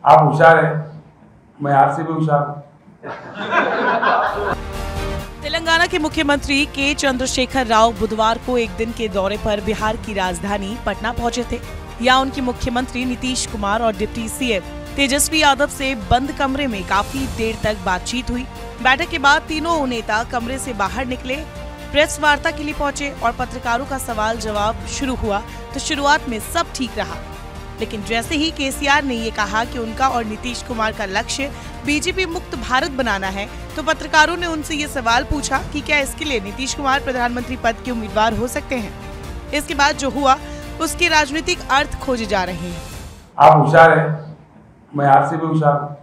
आप होशियार हैं, मैं आपसे भी होशियार हूँ। तेलंगाना के मुख्यमंत्री के चंद्रशेखर राव बुधवार को एक दिन के दौरे पर बिहार की राजधानी पटना पहुंचे थे। यहाँ उनके मुख्यमंत्री नीतीश कुमार और डिप्टी सीएम तेजस्वी यादव से बंद कमरे में काफी देर तक बातचीत हुई। बैठक के बाद तीनों नेता कमरे से बाहर निकले, प्रेस वार्ता के लिए पहुंचे और पत्रकारों का सवाल जवाब शुरू हुआ तो शुरुआत में सब ठीक रहा, लेकिन जैसे ही केसीआर ने ये कहा कि उनका और नीतीश कुमार का लक्ष्य बीजेपी मुक्त भारत बनाना है, तो पत्रकारों ने उनसे ये सवाल पूछा कि क्या इसके लिए नीतीश कुमार प्रधानमंत्री पद के उम्मीदवार हो सकते हैं। इसके बाद जो हुआ उसके राजनीतिक अर्थ खोजे जा रहे हैं। आप होशियार हैं, मैं आपसे भी होशियार हूँ।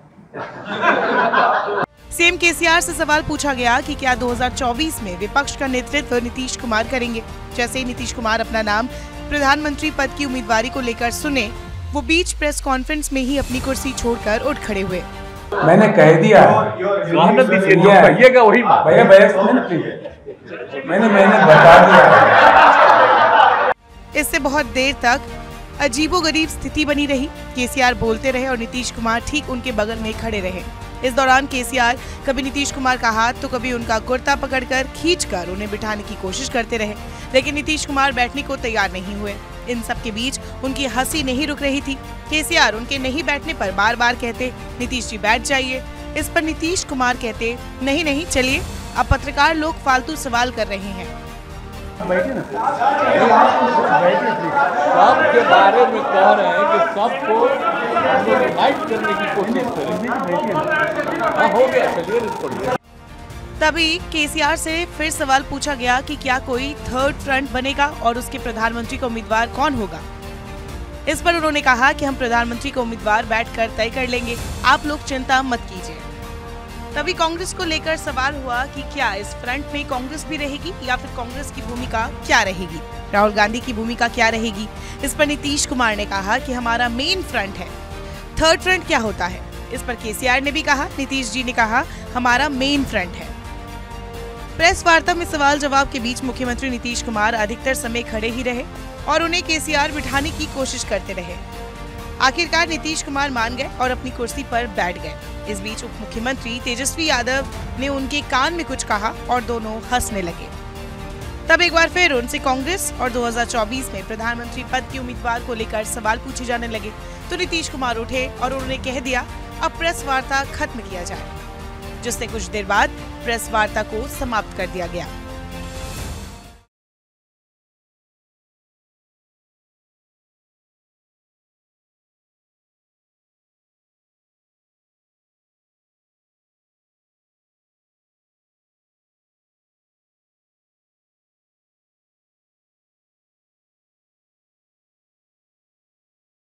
सीएम केसीआर से सवाल पूछा गया कि क्या 2024 में विपक्ष का नेतृत्व नीतीश कुमार करेंगे। जैसे ही नीतीश कुमार अपना नाम प्रधानमंत्री पद की उम्मीदवारी को लेकर सुने, वो बीच प्रेस कॉन्फ्रेंस में ही अपनी कुर्सी छोड़कर उठ खड़े हुए। मैंने कह दिया वही मैंने बता दिया। इससे बहुत देर तक अजीबोगरीब स्थिति बनी रही। केसीआर बोलते रहे और नीतीश कुमार ठीक उनके बगल में खड़े रहे। इस दौरान केसीआर कभी नीतीश कुमार का हाथ तो कभी उनका कुर्ता पकड़कर खींचकर उन्हें बिठाने की कोशिश करते रहे, लेकिन नीतीश कुमार बैठने को तैयार नहीं हुए। इन सब के बीच उनकी हंसी नहीं रुक रही थी। केसीआर उनके नहीं बैठने पर बार बार कहते, नीतीश जी बैठ जाइए। इस पर नीतीश कुमार कहते, नहीं नहीं चलिए, अब पत्रकार लोग फालतू सवाल कर रहे हैं। सबके बारे में कह रहे हैं कि सबको इनवाइट करने की कोशिश करेंगे। हो गया, चलिए। तभी केसीआर से फिर सवाल पूछा गया कि क्या कोई थर्ड फ्रंट बनेगा और उसके प्रधानमंत्री का उम्मीदवार कौन होगा। इस पर उन्होंने कहा कि हम प्रधानमंत्री का उम्मीदवार बैठकर तय कर लेंगे, आप लोग चिंता मत कीजिए। तभी कांग्रेस को लेकर सवाल हुआ कि क्या इस फ्रंट में कांग्रेस भी रहेगी या फिर कांग्रेस की भूमिका क्या रहेगी, राहुल गांधी की भूमिका क्या रहेगी। इस पर नीतीश कुमार ने कहा कि हमारा मेन फ्रंट है। थर्ड फ्रंट क्या होता है, इस पर केसीआर ने भी कहा, नीतीश जी ने कहा हमारा मेन फ्रंट है। प्रेस वार्ता में सवाल जवाब के बीच मुख्यमंत्री नीतीश कुमार अधिकतर समय खड़े ही रहे और उन्हें केसीआर बिठाने की कोशिश करते रहे। आखिरकार नीतीश कुमार मान गए और अपनी कुर्सी पर बैठ गए। इस बीच उप मुख्यमंत्री तेजस्वी यादव ने उनके कान में कुछ कहा और दोनों हंसने लगे। तब एक बार फिर उनसे कांग्रेस और 2024 में प्रधानमंत्री पद के उम्मीदवार को लेकर सवाल पूछे जाने लगे, तो नीतीश कुमार उठे और उन्होंने कह दिया अब प्रेस वार्ता खत्म किया जाए, जिससे कुछ देर बाद प्रेस वार्ता को समाप्त कर दिया गया।